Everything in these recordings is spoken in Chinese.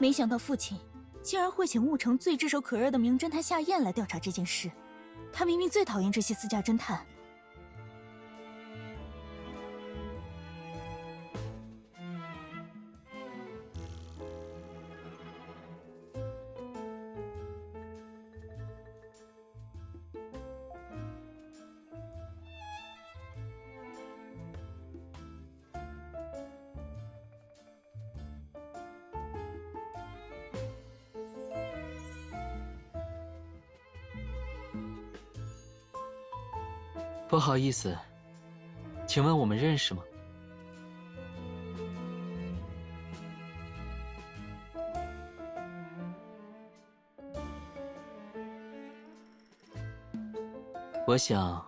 没想到父亲竟然会请婺城最炙手可热的名侦探夏燕来调查这件事。他明明最讨厌这些私家侦探。不好意思，请问我们认识吗？我想，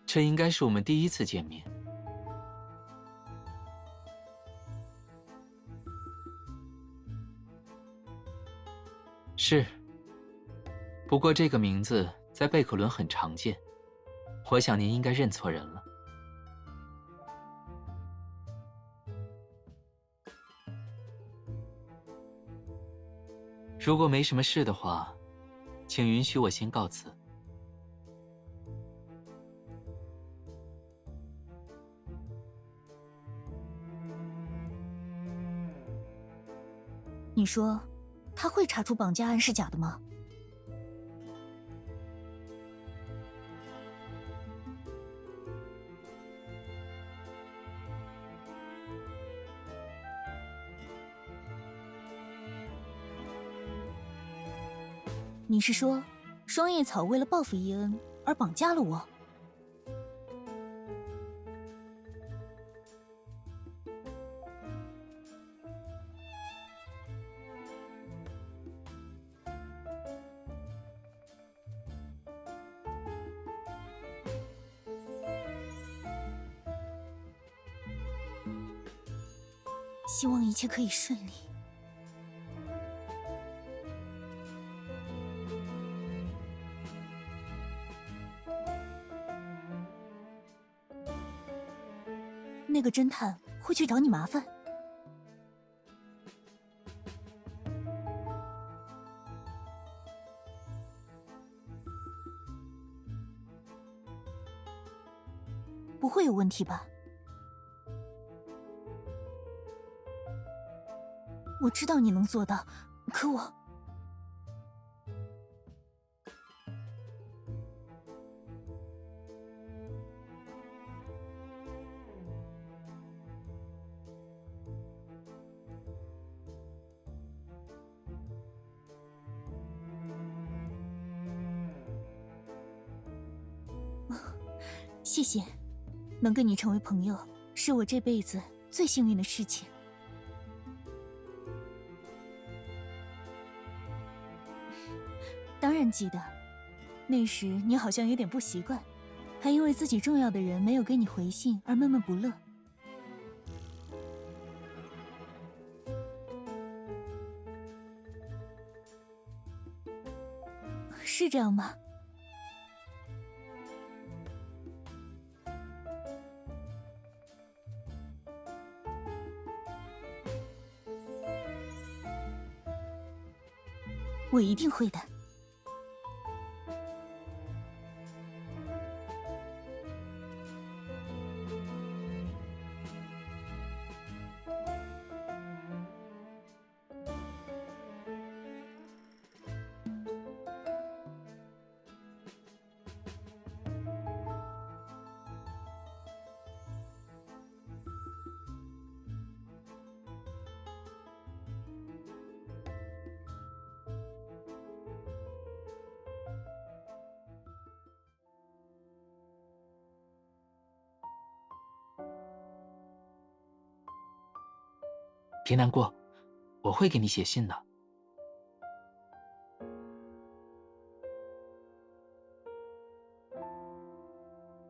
这应该是我们第一次见面。是，不过这个名字在贝克伦很常见。我想您应该认错人了。如果没什么事的话，请允许我先告辞。你说，他会查出绑架案是假的吗？你是说，双叶草为了报复伊恩而绑架了我？希望一切可以顺利。那个侦探会去找你麻烦？不会有问题吧？我知道你能做到，可我……谢谢，能跟你成为朋友，是我这辈子最幸运的事情。当然记得，那时你好像有点不习惯，还因为自己重要的人没有给你回信而闷闷不乐。是这样吗？我一定会的。别难过，我会给你写信的。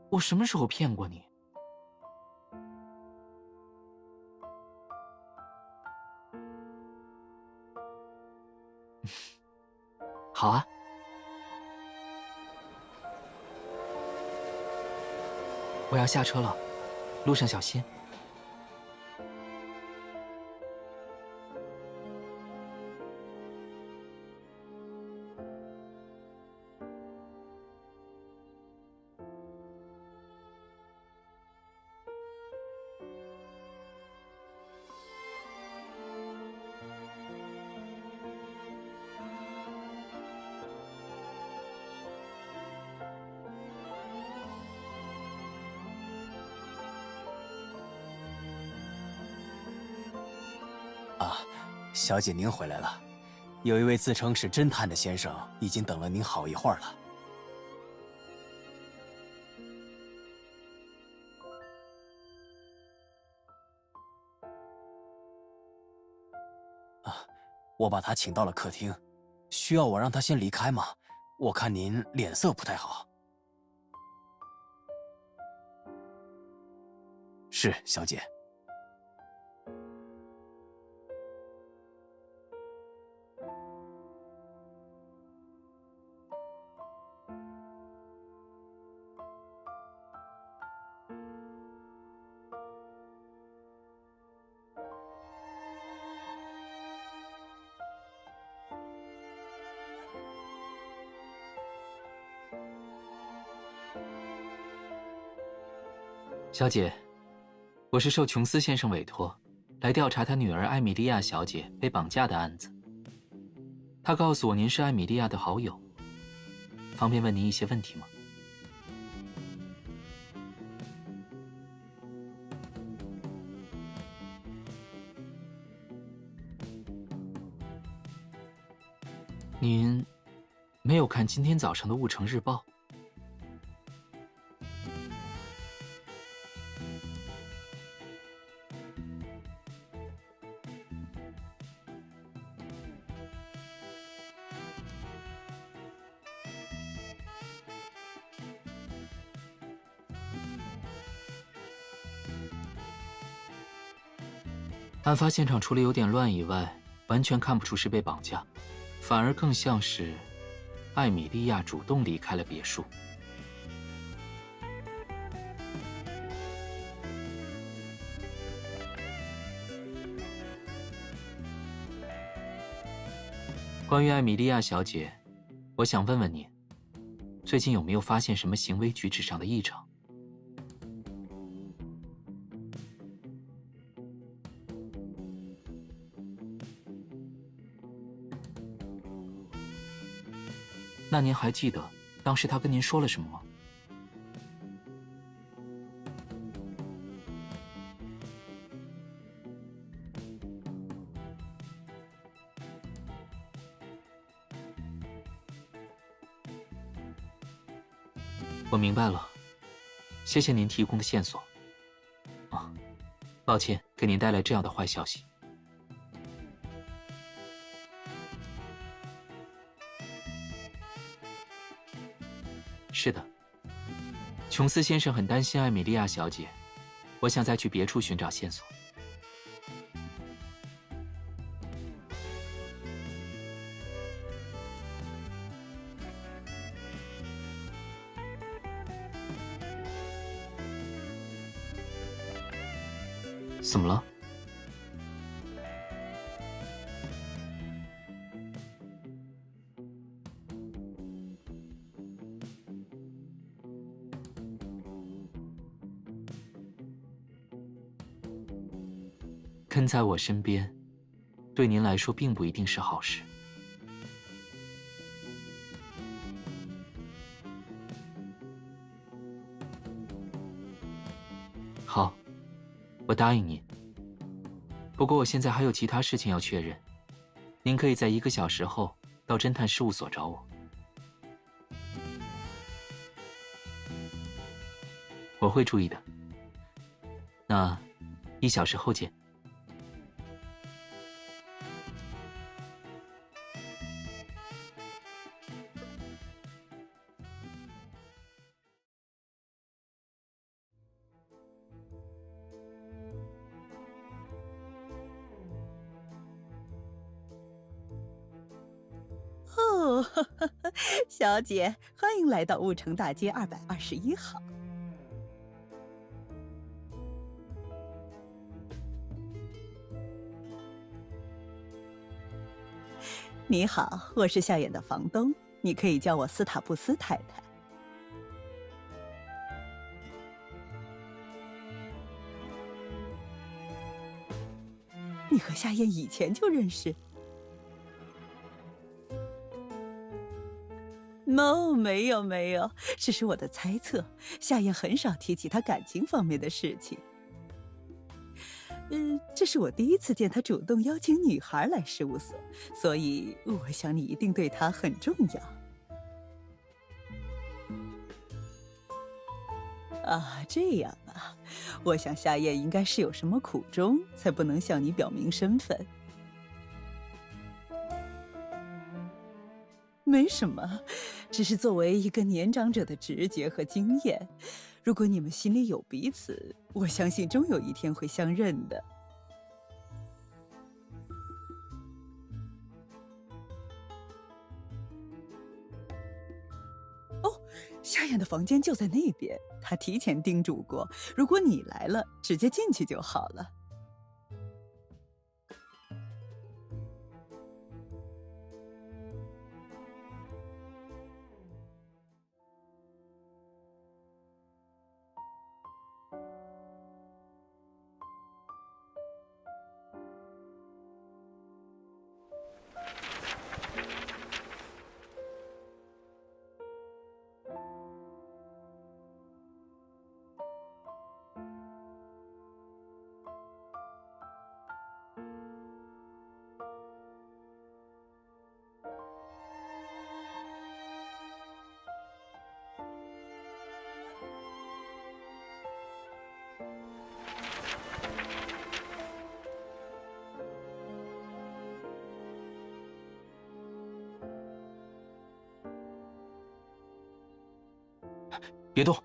我什么时候骗过你？好啊。我要下车了，路上小心。小姐您回来了，有一位自称是侦探的先生已经等了您好一会儿了。我把他请到了客厅，需要我让他先离开吗？我看您脸色不太好。是，小姐。小姐，我是受琼斯先生委托，来调查他女儿艾米莉亚小姐被绑架的案子。他告诉我您是艾米莉亚的好友，方便问您一些问题吗？您没有看今天早上的《雾城日报》？案发现场除了有点乱以外，完全看不出是被绑架，反而更像是艾米莉亚主动离开了别墅。关于艾米莉亚小姐，我想问问您，最近有没有发现什么行为举止上的异常？那您还记得当时他跟您说了什么吗？我明白了，谢谢您提供的线索。抱歉给您带来这样的坏消息。是的，琼斯先生很担心艾米莉亚小姐，我想再去别处寻找线索。怎么了？跟在我身边，对您来说并不一定是好事。好，我答应您。不过我现在还有其他事情要确认，您可以在1个小时后到侦探事务所找我。我会注意的。那1小时后见。哦，小姐，欢迎来到雾城大街221号。你好，我是夏衍的房东，你可以叫我斯塔布斯太太。你和夏衍以前就认识？No， 没有，只是我的猜测。夏衍很少提起他感情方面的事情。这是我第一次见他主动邀请女孩来事务所，所以我想你一定对他很重要。啊，这样啊，我想夏衍应该是有什么苦衷，才不能向你表明身份。没什么，只是作为一个年长者的直觉和经验。如果你们心里有彼此，我相信终有一天会相认的。哦，夏衍的房间就在那边，他提前叮嘱过，如果你来了，直接进去就好了。别动！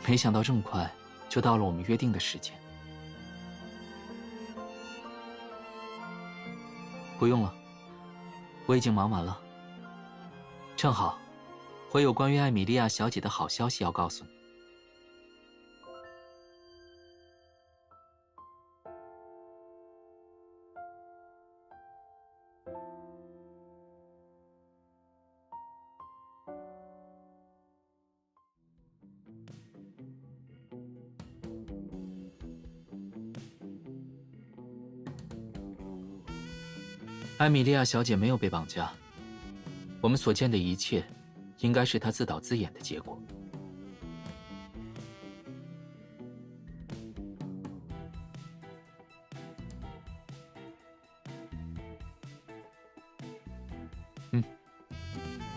没想到这么快就到了我们约定的时间。不用了，我已经忙完了。正好，我有关于艾米莉亚小姐的好消息要告诉你。艾米莉亚小姐没有被绑架，我们所见的一切，应该是她自导自演的结果。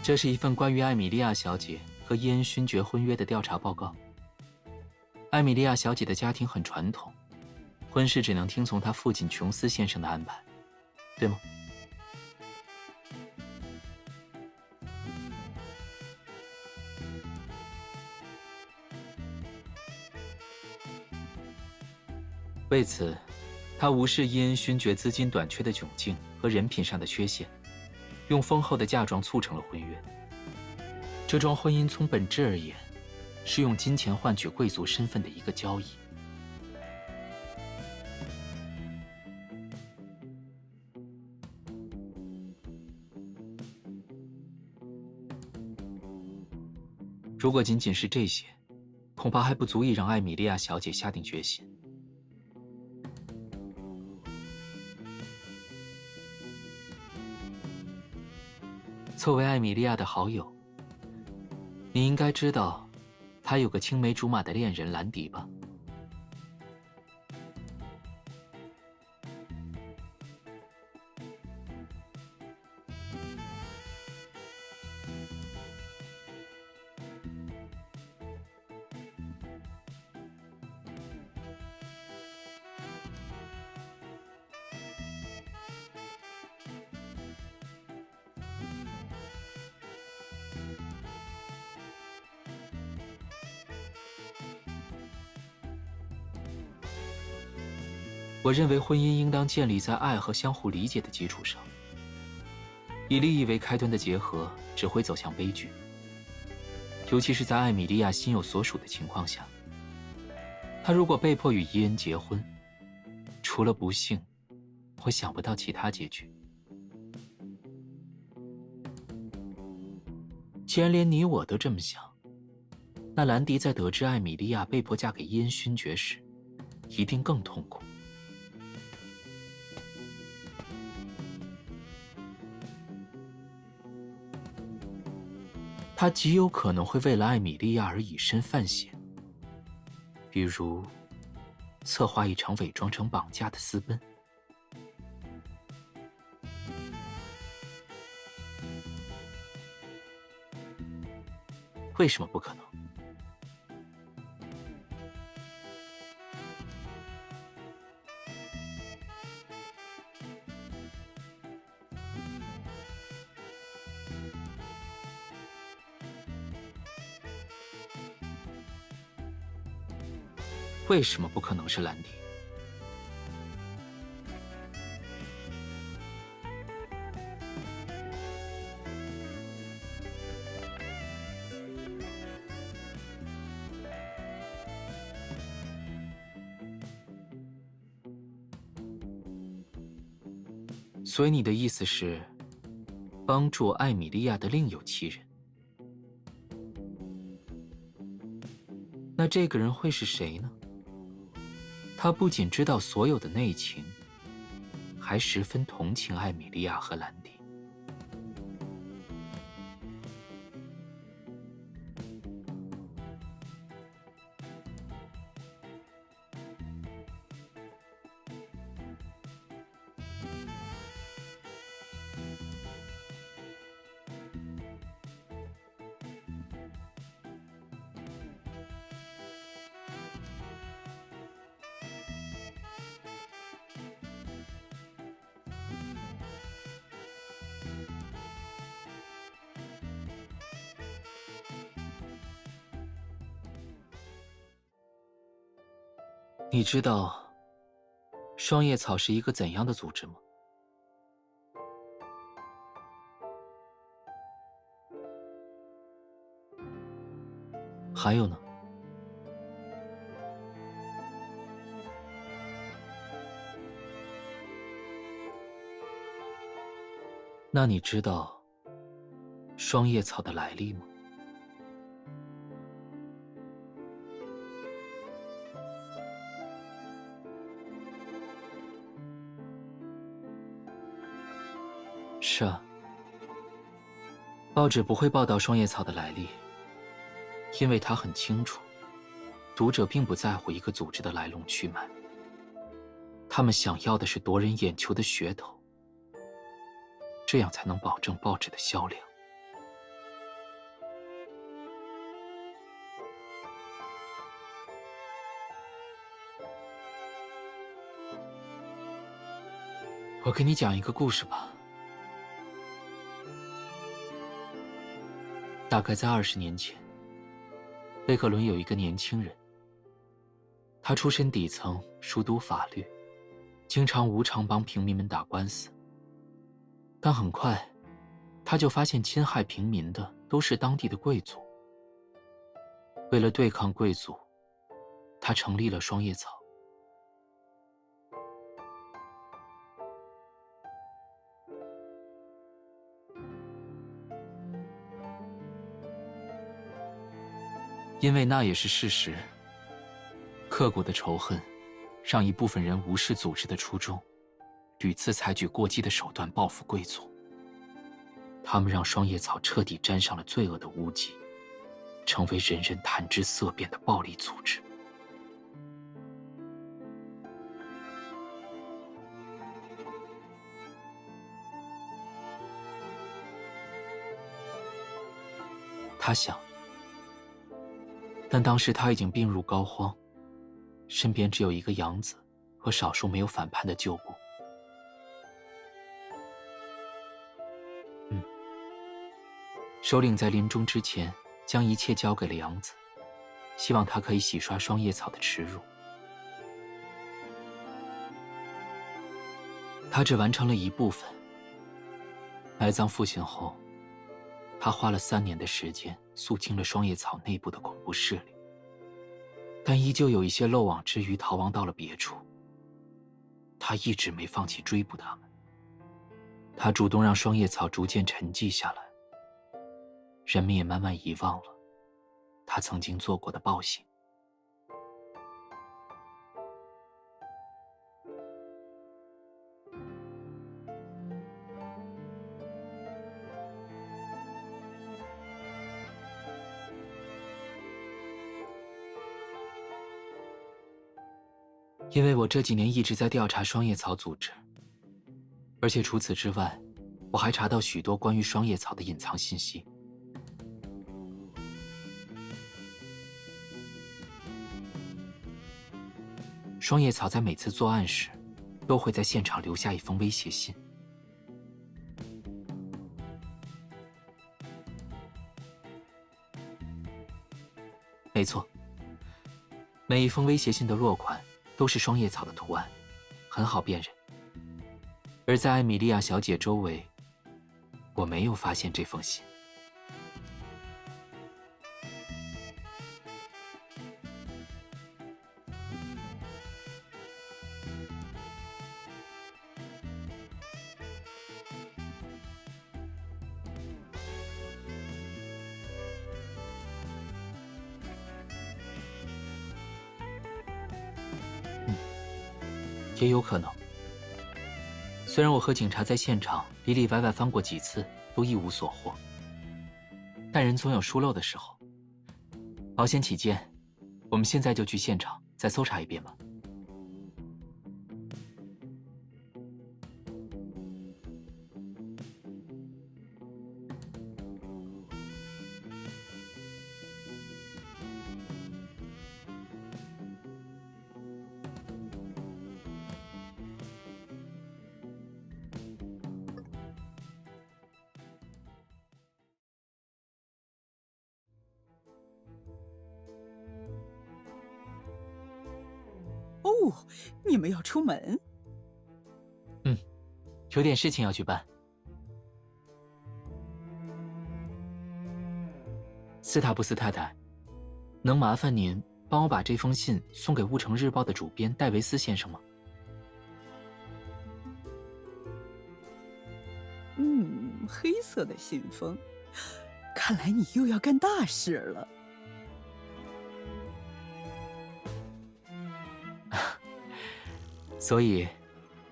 这是一份关于艾米莉亚小姐和伊恩勋爵婚约的调查报告。艾米莉亚小姐的家庭很传统，婚事只能听从她父亲琼斯先生的安排，对吗？为此，他无视伊恩勋爵资金短缺的窘境和人品上的缺陷，用丰厚的嫁妆促成了婚约。这桩婚姻从本质而言，是用金钱换取贵族身份的一个交易。如果仅仅是这些，恐怕还不足以让艾米莉亚小姐下定决心。作为艾米莉亚的好友，你应该知道，她有个青梅竹马的恋人兰迪吧？我认为婚姻应当建立在爱和相互理解的基础上。以利益为开端的结合只会走向悲剧，尤其是在艾米莉亚心有所属的情况下。她如果被迫与伊恩结婚，除了不幸，我想不到其他结局。既然连你我都这么想，那兰迪在得知艾米莉亚被迫嫁给伊恩勋爵时，一定更痛苦。他极有可能会为了艾米莉亚而以身犯险，比如策划一场伪装成绑架的私奔。为什么不可能？为什么不可能是兰迪？所以你的意思是，帮助艾米莉亚的另有其人？那这个人会是谁呢？他不仅知道所有的内情，还十分同情艾米莉亚和兰迪。你知道双叶草是一个怎样的组织吗？还有呢？那你知道双叶草的来历吗？是啊，报纸不会报道双叶草的来历，因为他很清楚，读者并不在乎一个组织的来龙去脉，他们想要的是夺人眼球的噱头，这样才能保证报纸的销量。我给你讲一个故事吧。大概在20年前，贝克伦有一个年轻人，他出身底层，熟读法律，经常无偿帮平民们打官司。但很快，他就发现侵害平民的都是当地的贵族。为了对抗贵族，他成立了双叶草。因为那也是事实。刻骨的仇恨，让一部分人无视组织的初衷，屡次采取过激的手段报复贵族。他们让双叶草彻底沾上了罪恶的污迹，成为人人谈之色变的暴力组织。他想，但当时他已经病入膏肓，身边只有一个养子和少数没有反叛的旧部。首领在临终之前将一切交给了养子，希望他可以洗刷双叶草的耻辱。他只完成了一部分。埋葬父亲后，他花了3年的时间肃清了双叶草内部的恐怖势力，但依旧有一些漏网之鱼逃亡到了别处。他一直没放弃追捕他们，他主动让双叶草逐渐沉寂下来，人们也慢慢遗忘了他曾经做过的暴行。因为我这几年一直在调查双叶草组织，而且除此之外，我还查到许多关于双叶草的隐藏信息。双叶草在每次作案时，都会在现场留下一封威胁信。没错，每一封威胁信的落款都是双叶草的图案，很好辨认。而在艾米莉亚小姐周围，我没有发现这封信。也有可能。虽然我和警察在现场里里外外翻过几次，都一无所获，但人总有疏漏的时候。保险起见，我们现在就去现场再搜查一遍吧。哦，你们要出门？有点事情要去办。斯塔布斯太太，能麻烦您帮我把这封信送给《乌城日报》的主编戴维斯先生吗？黑色的信封，看来你又要干大事了。所以，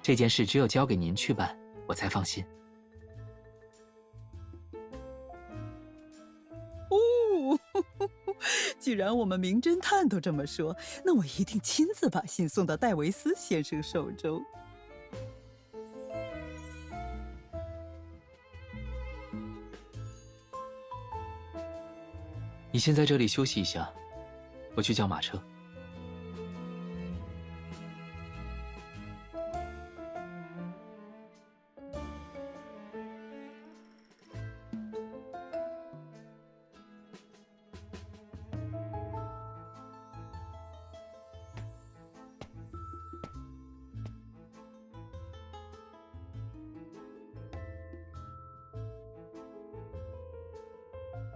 这件事只有交给您去办，我才放心。哦，既然我们名侦探都这么说，那我一定亲自把信送到戴维斯先生手中。你先在这里休息一下，我去叫马车。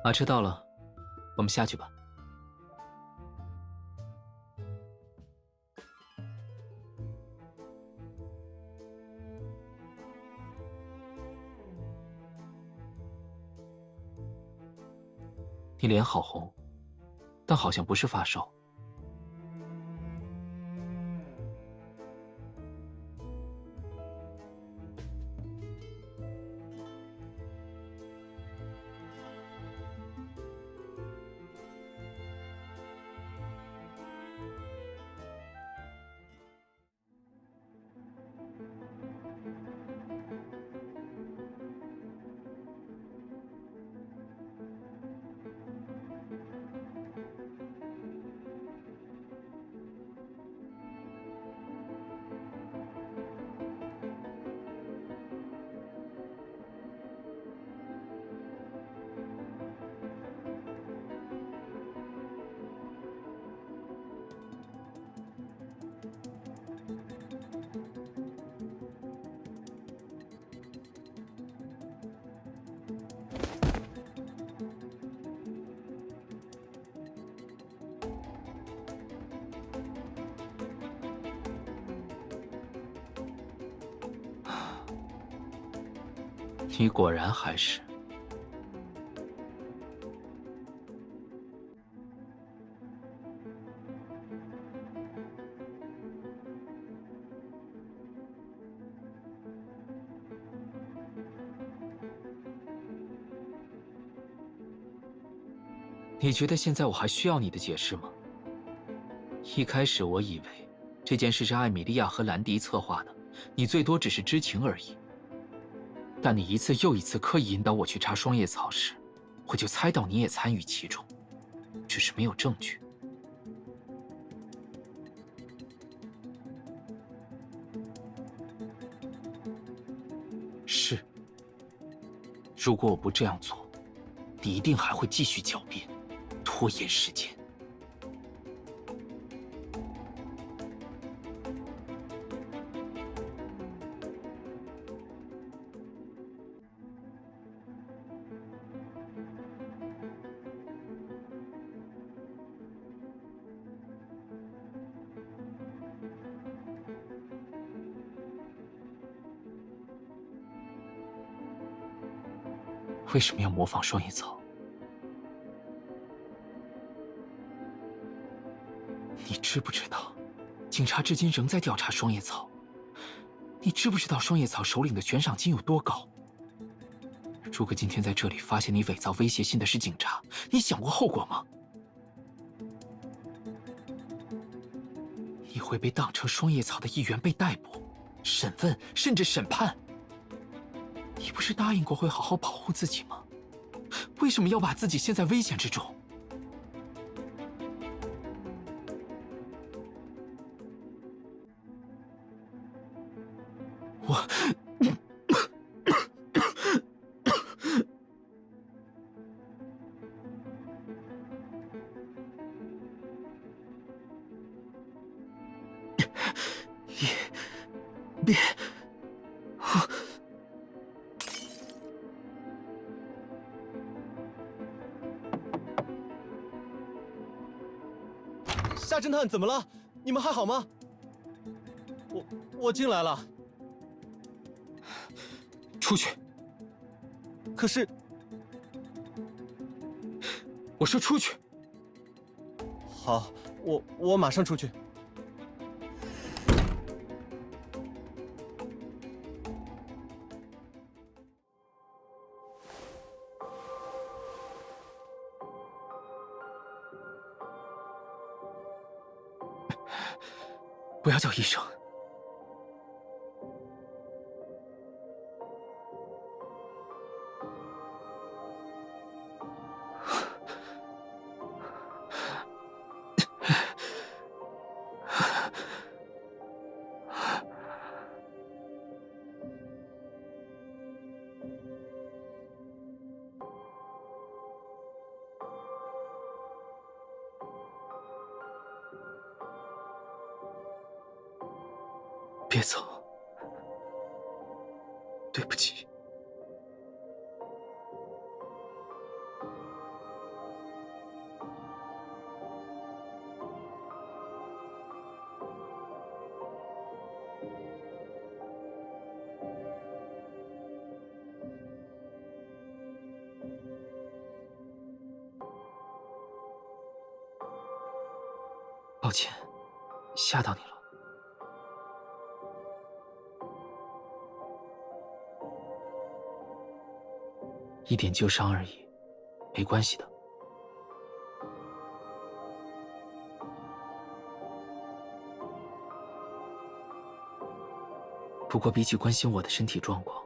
马车到了，我们下去吧。你脸好红，但好像不是发烧。你果然还是……你觉得现在我还需要你的解释吗？一开始我以为这件事是艾米莉亚和兰迪策划的，你最多只是知情而已。但你一次又一次刻意引导我去查双叶草时，我就猜到你也参与其中，只是没有证据。是，如果我不这样做，你一定还会继续狡辩，拖延时间。为什么要模仿双叶草？你知不知道，警察至今仍在调查双叶草？你知不知道双叶草首领的悬赏金有多高？如果今天在这里发现你伪造威胁信的是警察，你想过后果吗？你会被当成双叶草的一员被逮捕、审问，甚至审判。你不是答应过会好好保护自己吗？为什么要把自己陷在危险之中？我别夏侦探，怎么了？你们还好吗？我进来了。出去！可是，我说出去！好，我马上出去。不要叫医生。别走，对不起。抱歉，吓到你了。一点旧伤而已，没关系的。不过比起关心我的身体状况，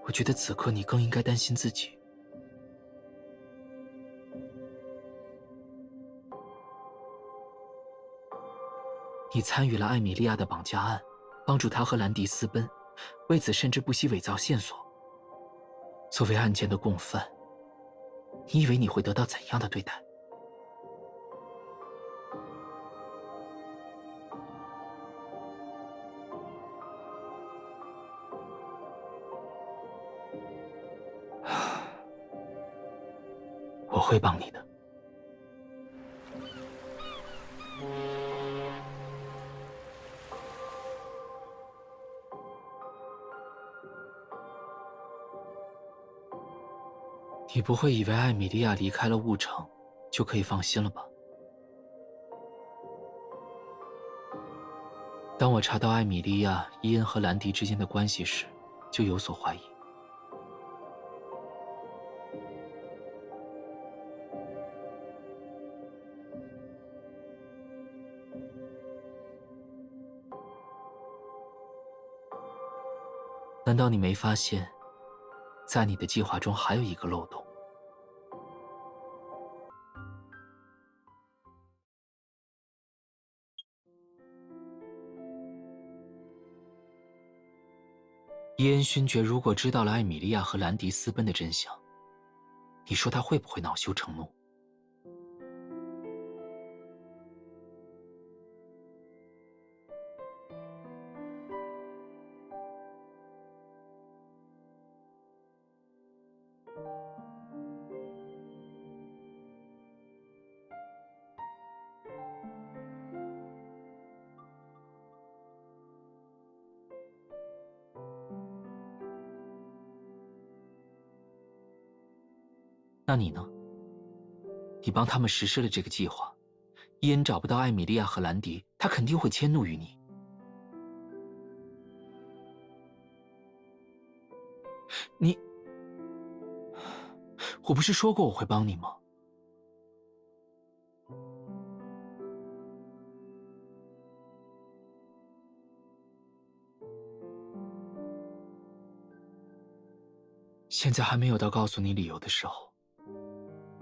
我觉得此刻你更应该担心自己。你参与了艾米莉亚的绑架案，帮助她和兰迪私奔，为此甚至不惜伪造线索。作为案件的共犯，你以为你会得到怎样的对待？我会帮你的。你不会以为艾米莉亚离开了雾城，就可以放心了吧？当我查到艾米莉亚、伊恩和兰迪之间的关系时，就有所怀疑。难道你没发现，在你的计划中还有一个漏洞？伊恩勋爵如果知道了艾米莉亚和兰迪私奔的真相，你说他会不会恼羞成怒？那你呢？你帮他们实施了这个计划，伊恩找不到艾米莉亚和兰迪，他肯定会迁怒于你。我不是说过我会帮你吗？现在还没有到告诉你理由的时候，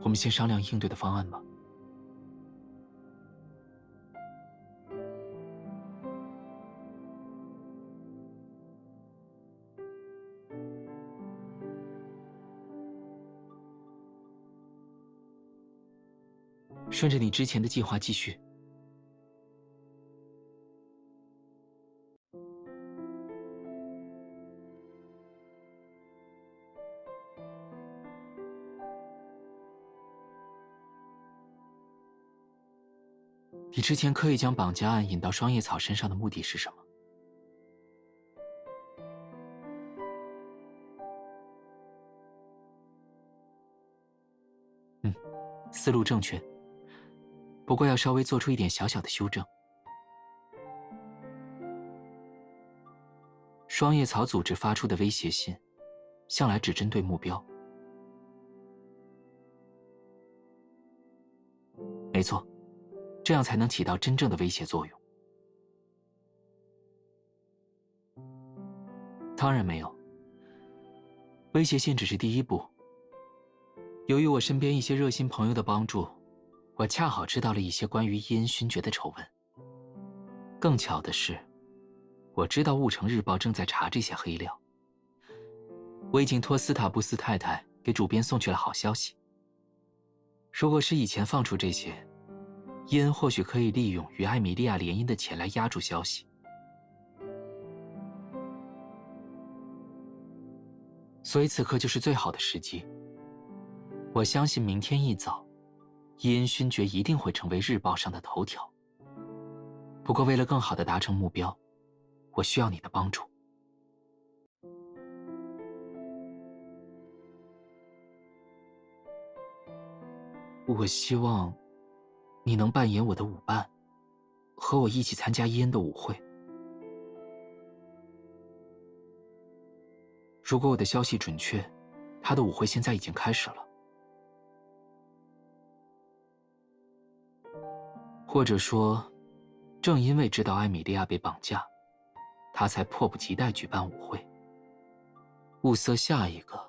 我们先商量应对的方案吧。顺着你之前的计划继续。你之前刻意将绑架案引到双叶草身上的目的是什么？思路正确，不过要稍微做出一点小小的修正。双叶草组织发出的威胁信，向来只针对目标。没错，这样才能起到真正的威胁作用。当然没有，威胁信只是第一步。由于我身边一些热心朋友的帮助，我恰好知道了一些关于伊恩勋爵的丑闻。更巧的是，我知道《雾城日报》正在查这些黑料。我已经托斯塔布斯太太给主编送去了好消息。如果是以前放出这些，伊恩或许可以利用与艾米莉亚联姻的钱来压住消息。所以此刻就是最好的时机。我相信明天一早，伊恩勋爵一定会成为日报上的头条。不过为了更好地达成目标，我需要你的帮助。我希望你能扮演我的舞伴，和我一起参加伊恩的舞会。如果我的消息准确，他的舞会现在已经开始了。或者说，正因为知道艾米莉亚被绑架，他才迫不及待举办舞会，物色下一个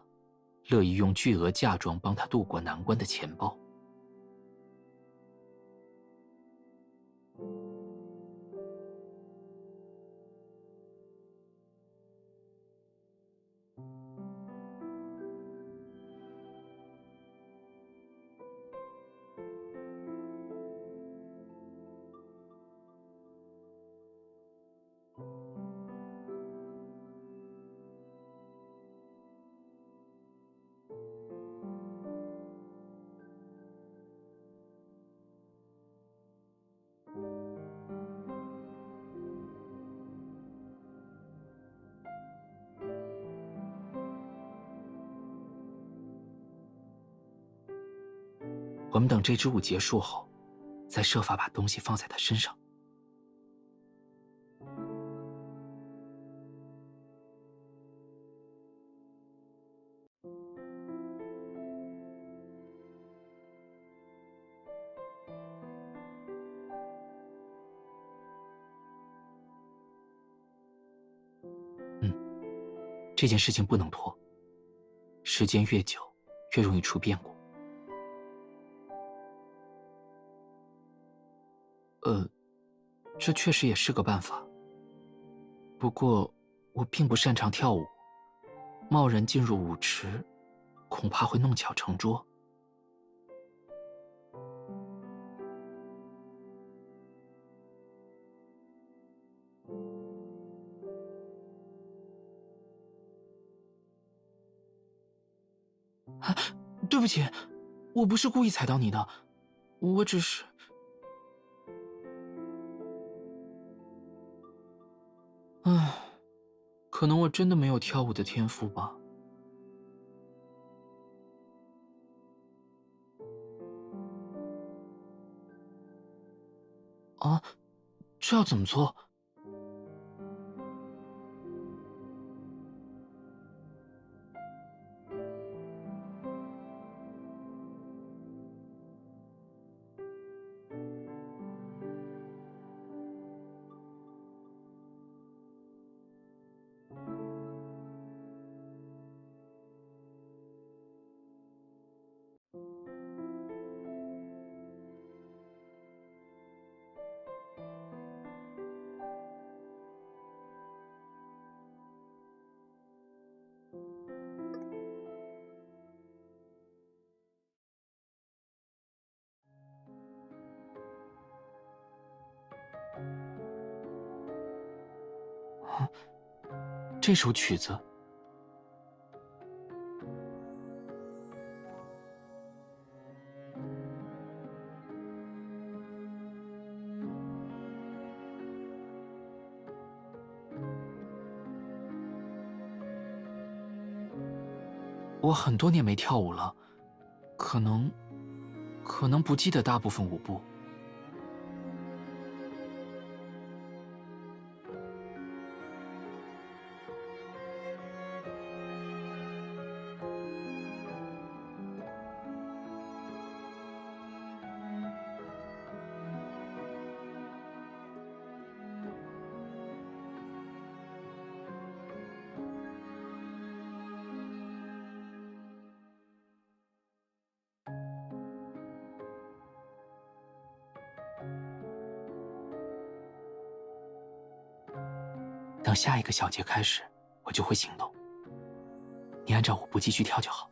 乐意用巨额嫁妆帮他渡过难关的钱包。我们等这支舞结束后，再设法把东西放在他身上。这件事情不能拖，时间越久，越容易出变故。这确实也是个办法。不过，我并不擅长跳舞，贸然进入舞池，恐怕会弄巧成拙。对不起，我不是故意踩到你的，我只是……可能我真的没有跳舞的天赋吧。啊，这要怎么做？这首曲子，我很多年没跳舞了，可能不记得大部分舞步。等下一个小节开始，我就会行动。你按照舞步继续跳就好。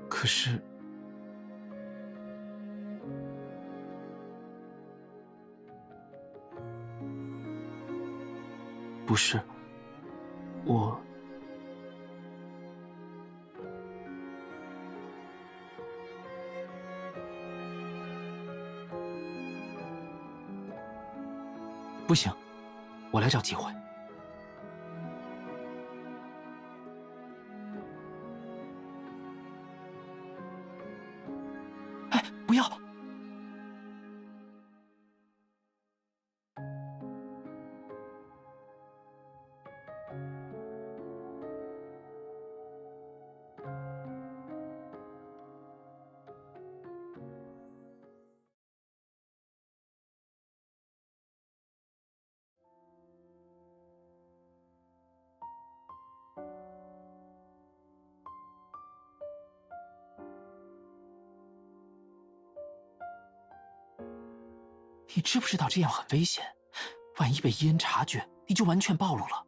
可是，不是，我。不行，我来找机会。不要！你知不知道这样很危险？万一被伊恩察觉，你就完全暴露了。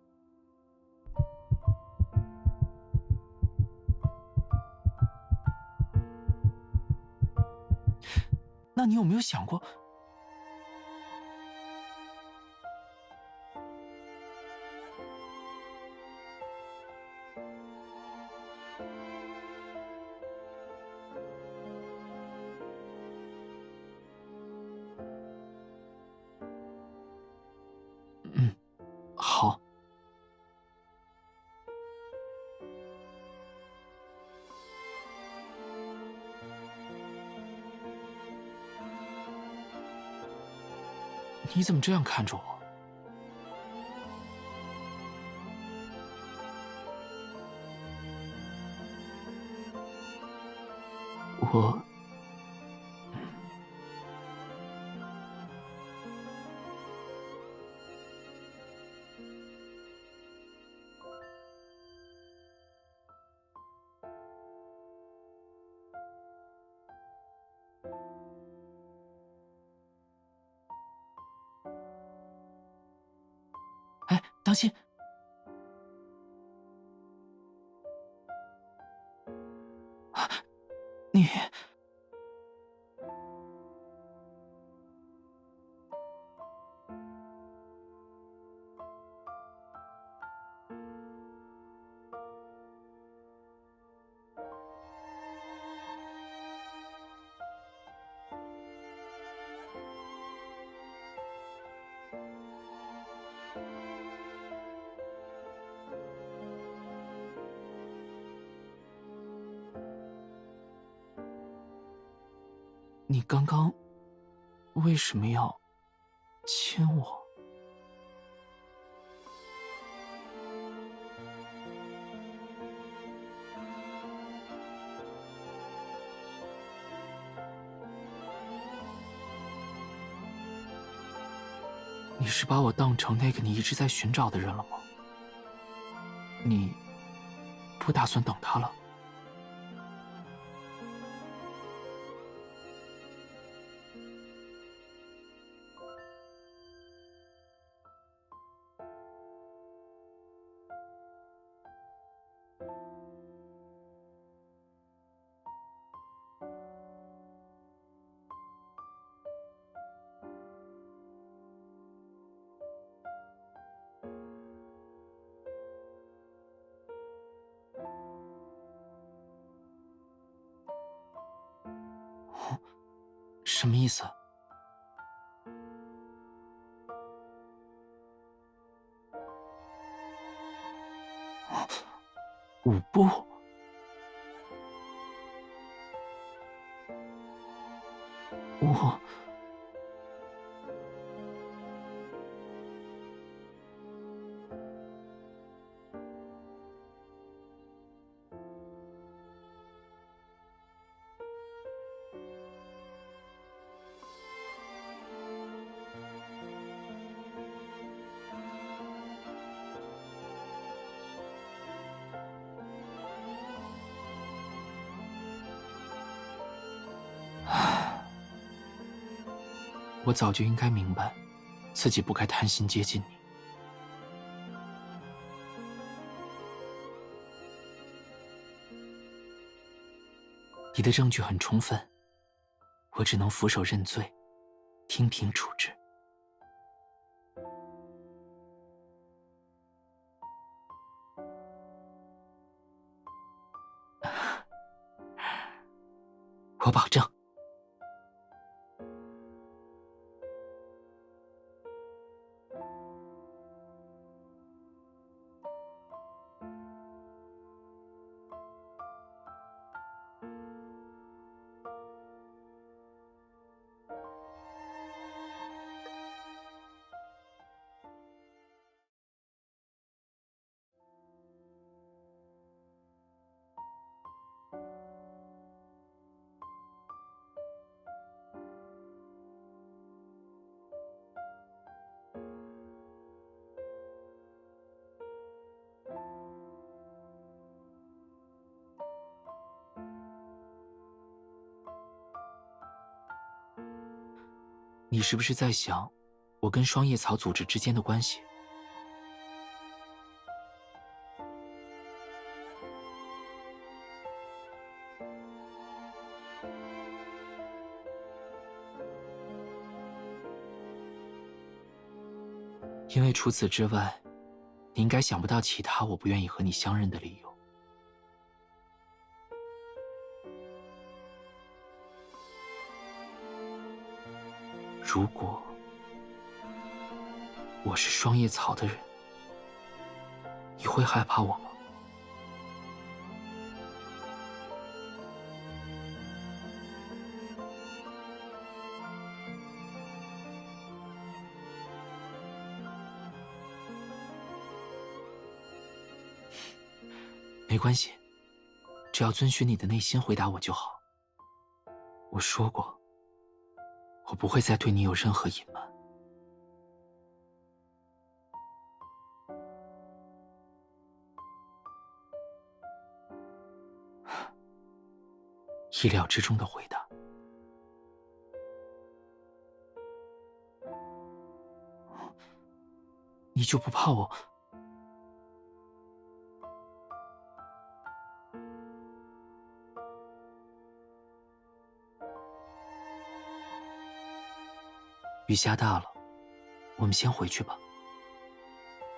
那你有没有想过？好。你怎么这样看着我？我……哎，当心！你……你刚刚为什么要亲我？你是把我当成那个你一直在寻找的人了吗？你不打算等他了？什么意思？舞步？我……我早就应该明白，自己不该贪心接近你。你的证据很充分，我只能俯首认罪，听凭处置。我保证。你是不是在想我跟双叶草组织之间的关系？因为除此之外，你应该想不到其他我不愿意和你相认的理由。如果我是双叶草的人，你会害怕我吗？没关系，只要遵循你的内心回答我就好。我说过，我不会再对你有任何隐瞒。意料之中的回答。你就不怕我？雨下大了，我们先回去吧。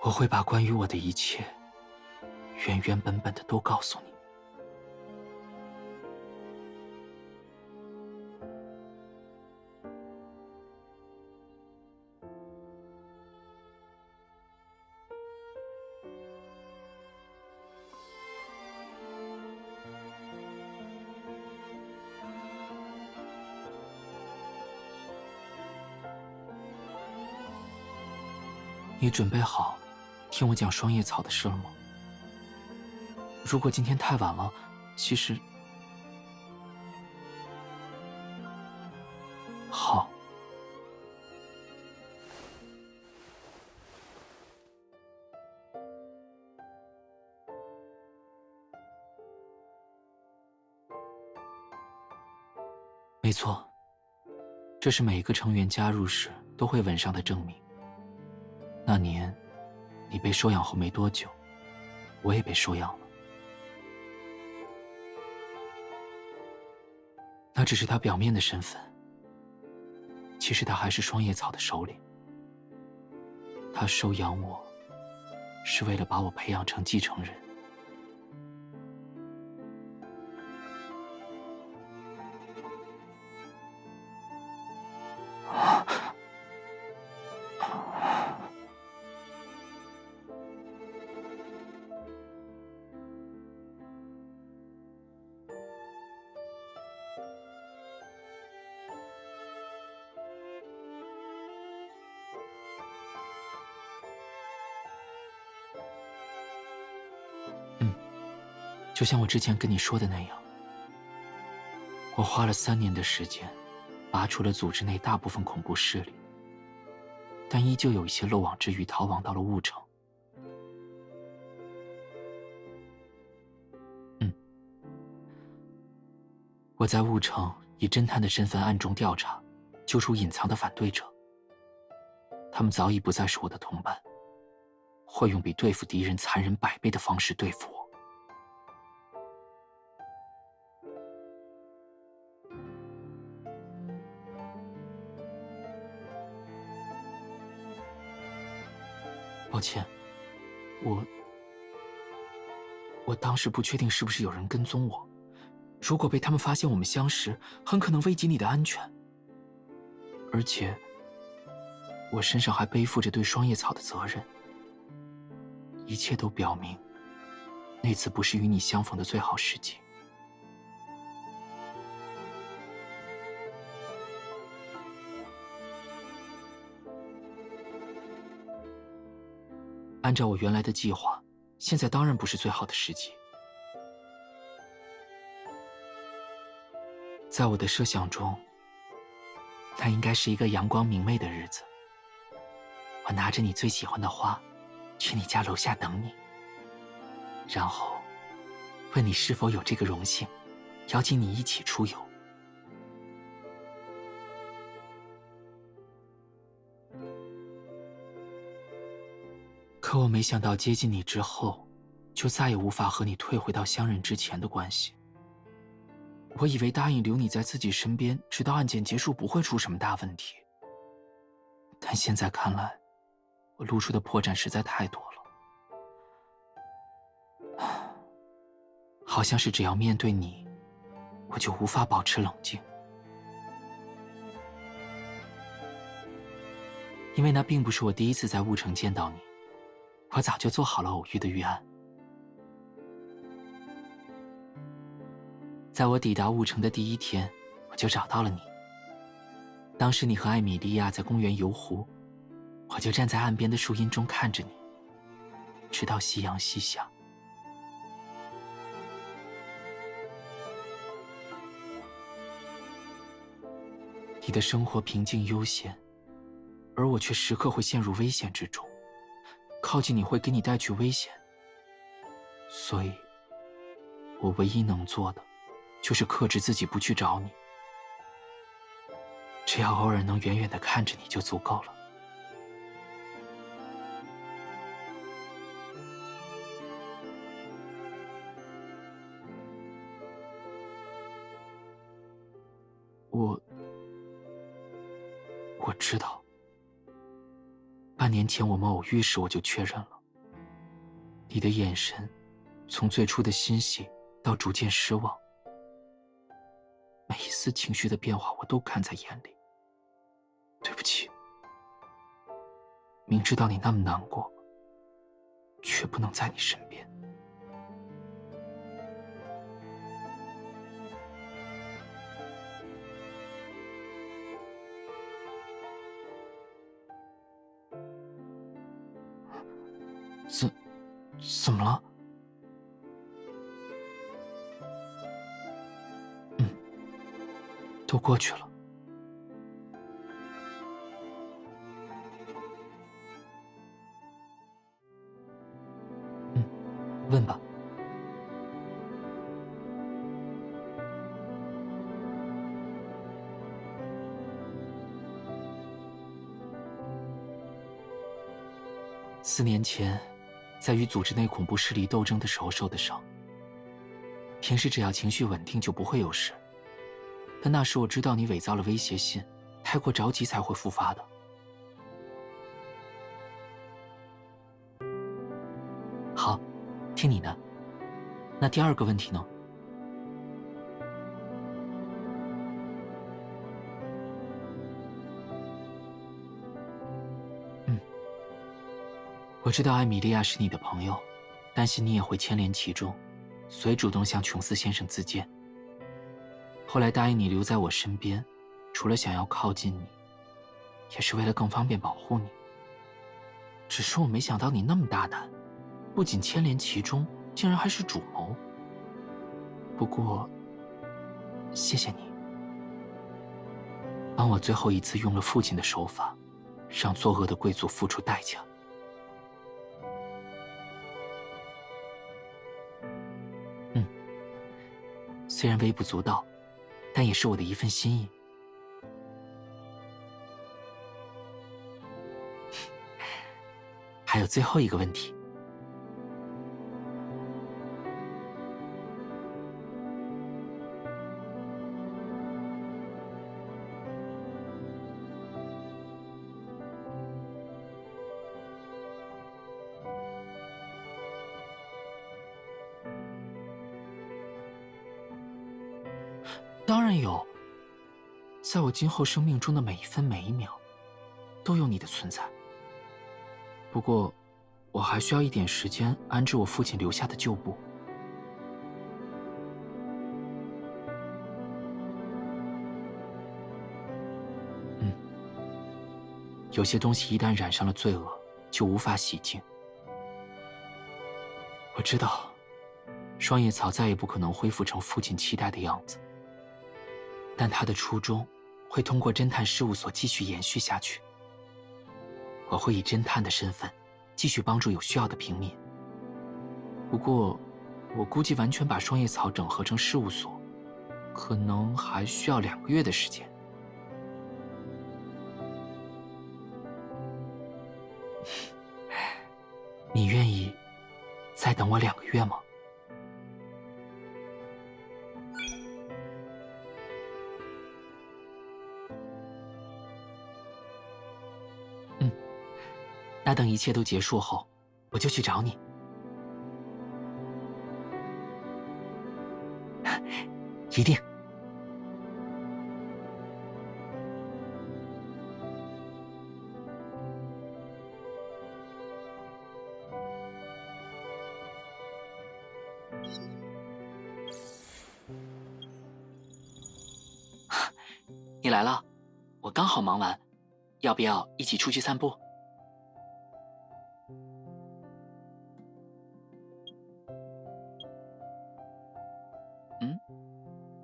我会把关于我的一切，原原本本的都告诉你。你准备好听我讲双叶草的事了吗？如果今天太晚了，其实……好。没错，这是每个成员加入时都会纹上的证明。那年，你被收养后没多久，我也被收养了。那只是他表面的身份，其实他还是双叶草的首领。他收养我，是为了把我培养成继承人。就像我之前跟你说的那样，我花了3年的时间，拔除了组织内大部分恐怖势力，但依旧有一些漏网之鱼逃亡到了雾城。我在雾城以侦探的身份暗中调查，揪出隐藏的反对者。他们早已不再是我的同伴，会用比对付敌人残忍100倍的方式对付我。抱歉，我当时不确定是不是有人跟踪我，如果被他们发现我们相识，很可能危及你的安全。而且，我身上还背负着对双叶草的责任。一切都表明，那次不是与你相逢的最好时机。按照我原来的计划，现在当然不是最好的时机。在我的设想中，那应该是一个阳光明媚的日子。我拿着你最喜欢的花，去你家楼下等你，然后问你是否有这个荣幸，邀请你一起出游。可我没想到接近你之后，就再也无法和你退回到相认之前的关系。我以为答应留你在自己身边，直到案件结束不会出什么大问题。但现在看来，我露出的破绽实在太多了。好像是只要面对你，我就无法保持冷静。因为那并不是我第一次在雾城见到你，我早就做好了偶遇的预案。在我抵达雾城的第一天，我就找到了你。当时你和艾米莉亚在公园游湖，我就站在岸边的树荫中看着你，直到夕阳西下。你的生活平静悠闲，而我却时刻会陷入危险之中，靠近你会给你带去危险。所以，我唯一能做的，就是克制自己不去找你。只要偶尔能远远地看着你就足够了。我知道，半年前我们偶遇时我就确认了，你的眼神从最初的欣喜到逐渐失望，每一丝情绪的变化我都看在眼里。对不起，明知道你那么难过，却不能在你身边。怎么了？都过去了。问吧。4年前，在与组织内恐怖势力斗争的时候受的伤。平时只要情绪稳定就不会有事，但那时我知道你伪造了威胁信，太过着急才会复发的。好，听你的。那第二个问题呢？我知道艾米莉亚是你的朋友，担心你也会牵连其中，所以主动向琼斯先生自荐。后来答应你留在我身边，除了想要靠近你，也是为了更方便保护你。只是我没想到你那么大胆，不仅牵连其中，竟然还是主谋。不过，谢谢你，帮我最后一次用了父亲的手法，让作恶的贵族付出代价。虽然微不足道，但也是我的一份心意。还有最后一个问题。当然有，在我今后生命中的每一分每一秒，都有你的存在。不过，我还需要一点时间安置我父亲留下的旧部。有些东西一旦染上了罪恶，就无法洗净。我知道，双叶草再也不可能恢复成父亲期待的样子。但他的初衷会通过侦探事务所继续延续下去。我会以侦探的身份继续帮助有需要的平民。不过，我估计完全把双叶草整合成事务所，可能还需要2个月的时间。等我2个月吗？那等一切都结束后，我就去找你。一定。你来了，我刚好忙完，要不要一起出去散步？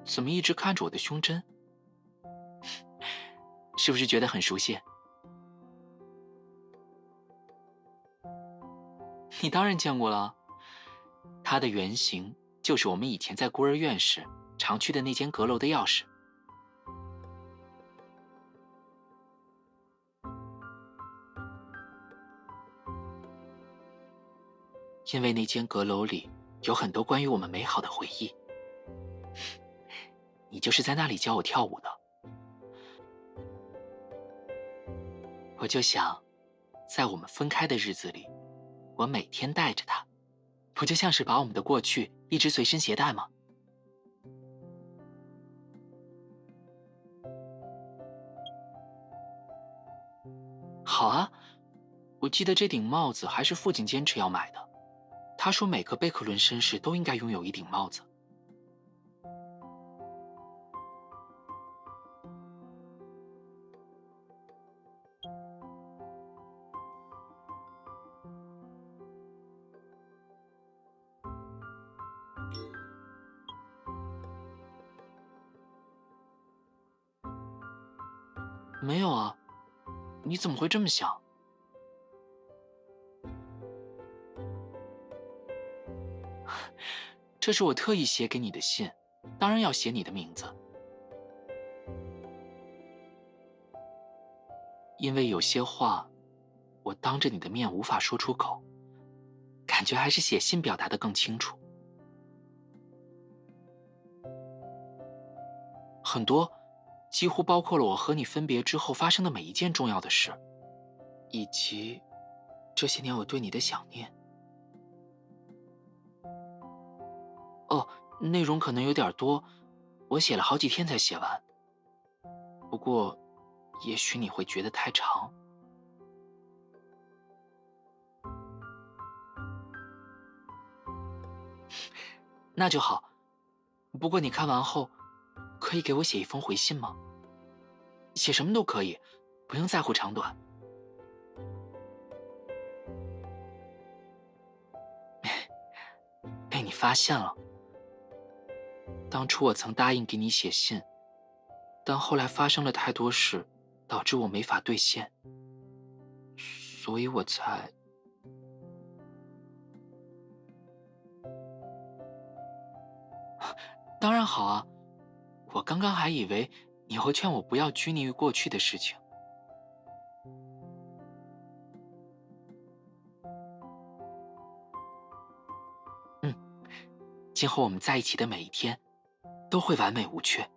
怎么一直看着我的胸针？是不是觉得很熟悉？你当然见过了，它的原型就是我们以前在孤儿院时常去的那间阁楼的钥匙。因为那间阁楼里有很多关于我们美好的回忆。你就是在那里教我跳舞的。我就想，在我们分开的日子里，我每天带着它，不就像是把我们的过去一直随身携带吗？好啊，我记得这顶帽子还是父亲坚持要买的，他说每个贝克伦绅士都应该拥有一顶帽子。没有啊，你怎么会这么想？这是我特意写给你的信，当然要写你的名字。因为有些话，我当着你的面无法说出口，感觉还是写信表达得更清楚。很多，几乎包括了我和你分别之后发生的每一件重要的事，以及这些年我对你的想念。哦，内容可能有点多，我写了好几天才写完。不过，也许你会觉得太长。那就好。不过你看完后，可以给我写一封回信吗？写什么都可以，不用在乎长短。被你发现了。当初我曾答应给你写信，但后来发生了太多事，导致我没法兑现，所以我才……当然好啊，我刚刚还以为你会劝我不要拘泥于过去的事情。今后我们在一起的每一天都会完美无缺。